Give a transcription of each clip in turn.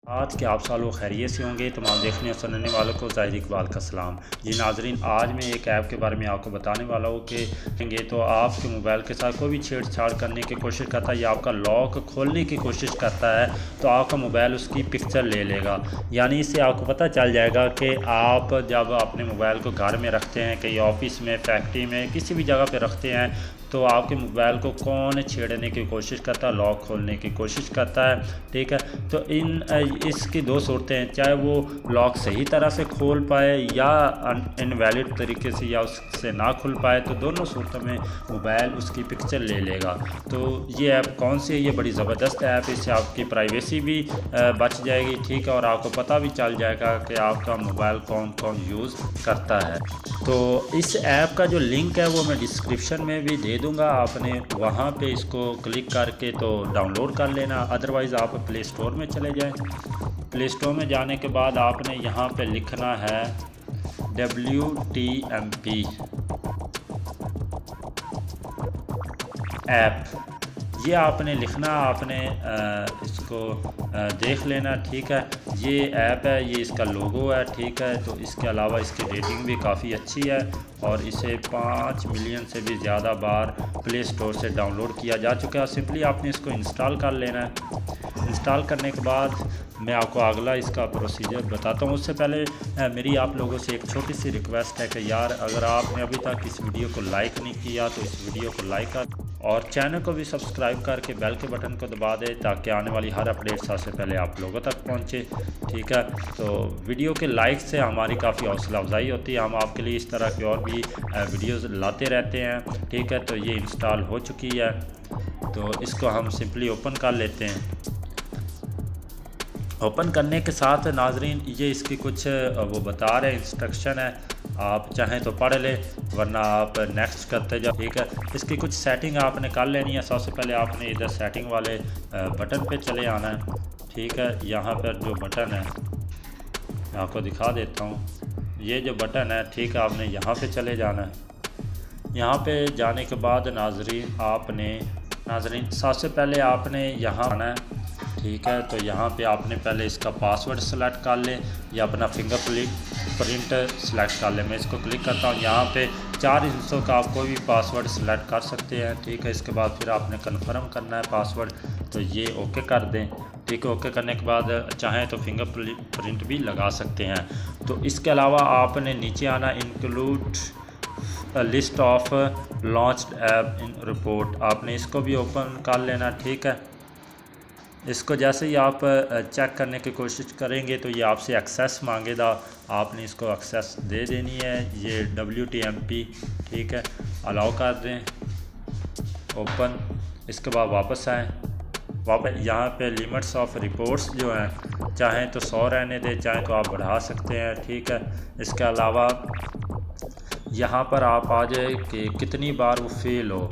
आज के आप सालों खैरियत से होंगे। तमाम देखने और सुनने वालों को ज़ाहिर इकबाल का सलाम। जी नाजरीन, आज मैं एक ऐप के बारे में आपको बताने वाला हूँ कि तो आपके मोबाइल के साथ कोई भी छेड़छाड़ करने की कोशिश करता है या आपका लॉक खोलने की कोशिश करता है तो आपका मोबाइल उसकी पिक्चर ले लेगा। यानी इससे आपको पता चल जाएगा कि आप जब अपने मोबाइल को घर में रखते हैं, कहीं ऑफिस में, फैक्ट्री में, किसी भी जगह पे रखते हैं तो आपके मोबाइल को कौन छेड़ने की कोशिश करता है, लॉक खोलने की कोशिश करता है। ठीक है, तो इसकी दो सूरतें हैं, चाहे वो लॉक सही तरह से खोल पाए या इनवैलिड तरीके से या उससे ना खुल पाए, तो दोनों सूरतों में मोबाइल उसकी पिक्चर ले लेगा। तो ये ऐप कौन सी है? ये बड़ी ज़बरदस्त ऐप है। इससे आपकी प्राइवेसी भी बच जाएगी। ठीक है, और आपको पता भी चल जाएगा कि आपका मोबाइल कौन कौन यूज़ करता है। तो इस ऐप का जो लिंक है वो मैं डिस्क्रिप्शन में भी दे दूंगा। आपने वहाँ पे इसको क्लिक करके तो डाउनलोड कर लेना। अदरवाइज़ आप प्ले स्टोर में चले जाएं। प्ले स्टोर में जाने के बाद आपने यहाँ पे लिखना है WTMP ऐप। ये आपने लिखना, आपने इसको देख लेना। ठीक है, ये ऐप है, ये इसका लोगो है। ठीक है, तो इसके अलावा इसकी रेटिंग भी काफ़ी अच्छी है और इसे 5 मिलियन से भी ज़्यादा बार प्ले स्टोर से डाउनलोड किया जा चुका है। सिंपली आपने इसको इंस्टॉल कर लेना है। इंस्टॉल करने के बाद मैं आपको अगला इसका प्रोसीजर बताता हूँ। उससे पहले मेरी आप लोगों से एक छोटी सी रिक्वेस्ट है कि यार, अगर आपने अभी तक इस वीडियो को लाइक नहीं किया तो इस वीडियो को लाइक कर और चैनल को भी सब्सक्राइब करके बेल के बटन को दबा दें ताकि आने वाली हर अपडेट सबसे पहले आप लोगों तक पहुंचे। ठीक है, तो वीडियो के लाइक से हमारी काफ़ी हौसला अफजाई होती है। हम आपके लिए इस तरह की और भी वीडियोस लाते रहते हैं। ठीक है, तो ये इंस्टॉल हो चुकी है, तो इसको हम सिंपली ओपन कर लेते हैं। ओपन करने के साथ नाजरीन ये इसकी कुछ वो बता रहे इंस्ट्रक्शन है, आप चाहें तो पढ़ लें वरना आप नेक्स्ट करते जाओ। ठीक है, इसकी कुछ सेटिंग आपने कर लेनी है। सबसे पहले आपने इधर सेटिंग वाले बटन पे चले आना है। ठीक है, यहाँ पर जो बटन है मैं आपको दिखा देता हूँ। ये जो बटन है, ठीक है, आपने यहाँ पे चले जाना है। यहाँ पे जाने के बाद नाजरीन सबसे पहले आपने यहाँ आना है। ठीक है, तो यहाँ पे आपने पहले इसका पासवर्ड सेलेक्ट कर लें या अपना फिंगरप्रिंट सेलेक्ट कर लें। मैं इसको क्लिक करता हूँ। यहाँ पे 4 हिस्सों का आप कोई भी पासवर्ड सेलेक्ट कर सकते हैं। ठीक है, इसके बाद फिर आपने कन्फर्म करना है पासवर्ड, तो ये ओके कर दें। ठीक है, ओके करने के बाद चाहें तो फिंगरप्रिंट भी लगा सकते हैं। तो इसके अलावा आपने नीचे आना, include list of launched app in report, आपने इसको भी ओपन कर लेना। ठीक है, इसको जैसे ही आप चेक करने की कोशिश करेंगे तो ये आपसे एक्सेस मांगेगा, आपने इसको एक्सेस दे देनी है। ये WTMP। ठीक है, अलाउ कर दें, ओपन। इसके बाद वापस आएँ। वापस यहाँ पे लिमिट्स ऑफ रिपोर्ट्स जो हैं, चाहें तो 100 रहने दें, चाहें तो आप बढ़ा सकते हैं। ठीक है, इसके अलावा यहाँ पर आप आ जाए कि कितनी बार वो फेल हो,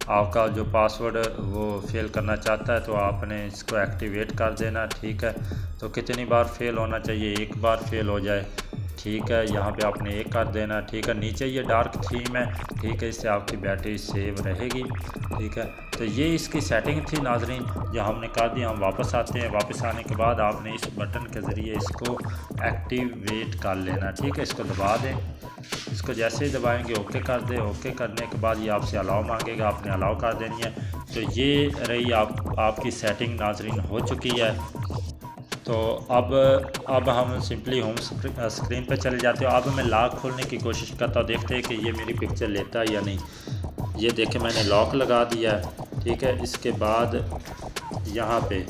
आपका जो पासवर्ड वो फेल करना चाहता है तो आपने इसको एक्टिवेट कर देना। ठीक है, तो कितनी बार फेल होना चाहिए? एक बार फेल हो जाए। ठीक है, यहाँ पे आपने एक कर देना। ठीक है, नीचे ये डार्क थीम है। ठीक है, इससे आपकी बैटरी सेव रहेगी। ठीक है, तो ये इसकी सेटिंग थी नाजरीन जो हमने कर दी। हम वापस आते हैं। वापस आने के बाद आपने इस बटन के ज़रिए इसको एक्टिवेट कर लेना। ठीक है, इसको दबा दें। इसको जैसे ही दबाएंगे ओके कर दें। ओके करने के बाद ये आपसे अलाउ मांगेगा, आपने अलाउ कर देनी है। तो ये रही आपकी सेटिंग नाजरीन हो चुकी है। तो अब हम सिंपली होम स्क्रीन पर चले जाते हो। अब मैं लॉक खोलने की कोशिश करता हूँ, देखते हैं कि ये मेरी पिक्चर लेता है या नहीं। ये देखें, मैंने लॉक लगा दिया है। ठीक है, इसके बाद यहाँ पे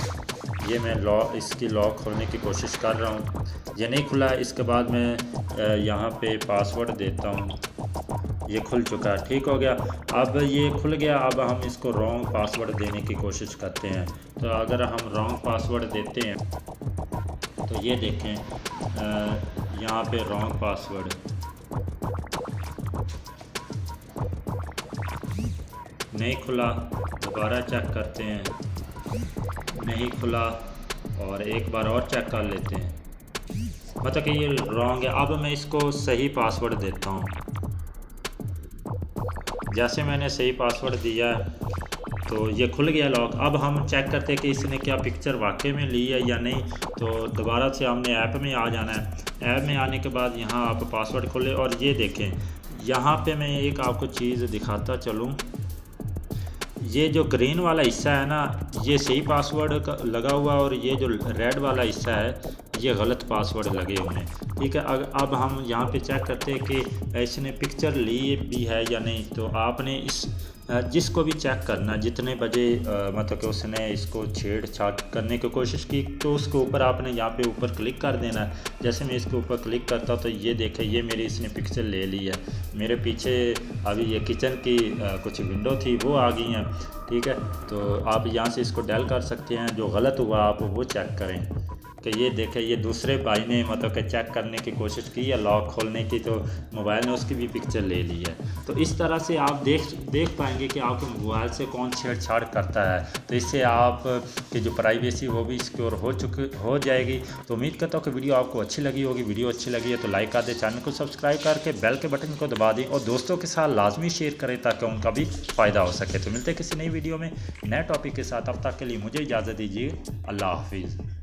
ये मैं इसकी लॉक खोलने की कोशिश कर रहा हूँ, ये नहीं खुला। इसके बाद मैं यहाँ पे पासवर्ड देता हूँ, ये खुल चुका है। ठीक हो गया, अब ये खुल गया। अब हम इसको रॉन्ग पासवर्ड देने की कोशिश करते हैं। तो अगर हम रॉन्ग पासवर्ड देते हैं तो ये देखें यहाँ पे रॉन्ग पासवर्ड नहीं खुला। दोबारा चेक करते हैं, नहीं खुला, और एक बार और चेक कर लेते हैं, मतलब कि ये रॉन्ग है। अब मैं इसको सही पासवर्ड देता हूँ। जैसे मैंने सही पासवर्ड दिया तो ये खुल गया लॉक। अब हम चेक करते हैं कि इसने क्या पिक्चर वाकई में ली है या नहीं। तो दोबारा से हमने ऐप में आ जाना है। ऐप में आने के बाद यहाँ आप पासवर्ड खोलें और ये देखें, यहाँ पे मैं एक आपको चीज़ दिखाता चलूँ। ये जो ग्रीन वाला हिस्सा है ना, ये सही पासवर्ड लगा हुआ, और ये जो रेड वाला हिस्सा है ये गलत पासवर्ड लगे हुए हैं। ठीक है, अब हम यहाँ पे चेक करते हैं कि इसने पिक्चर ली भी है या नहीं। तो आपने इस जिसको भी चेक करना, जितने बजे मतलब कि उसने इसको छेड़छाड़ करने की कोशिश की, तो उसके ऊपर आपने यहाँ पे ऊपर क्लिक कर देना है। जैसे मैं इसके ऊपर क्लिक करता हूँ तो ये देखें, ये मेरी इसने पिक्चर ले ली है। मेरे पीछे अभी ये किचन की कुछ विंडो थी वो आ गई हैं। ठीक है, तो आप यहाँ से इसको डेल कर सकते हैं। जो गलत हुआ आप वो चेक करें कि ये देखें, ये दूसरे भाई ने मतलब कि चेक करने की कोशिश की है लॉक खोलने की, तो मोबाइल ने उसकी भी पिक्चर ले ली है। तो इस तरह से आप देख पाएंगे कि आपके मोबाइल से कौन छेड़छाड़ करता है। तो इससे आप की जो प्राइवेसी वो भी सिक्योर हो जाएगी। तो उम्मीद करता हूँ कि वीडियो आपको अच्छी लगी होगी। वीडियो अच्छी लगी है तो लाइक कर दें, चैनल को सब्सक्राइब करके बेल के बटन को दबा दें और दोस्तों के साथ लाजमी शेयर करें ताकि उनका भी फ़ायदा हो सके। तो मिलते हैं किसी नई वीडियो में नए टॉपिक के साथ। अब तक के लिए मुझे इजाज़त दीजिए। अल्लाह हाफिज़।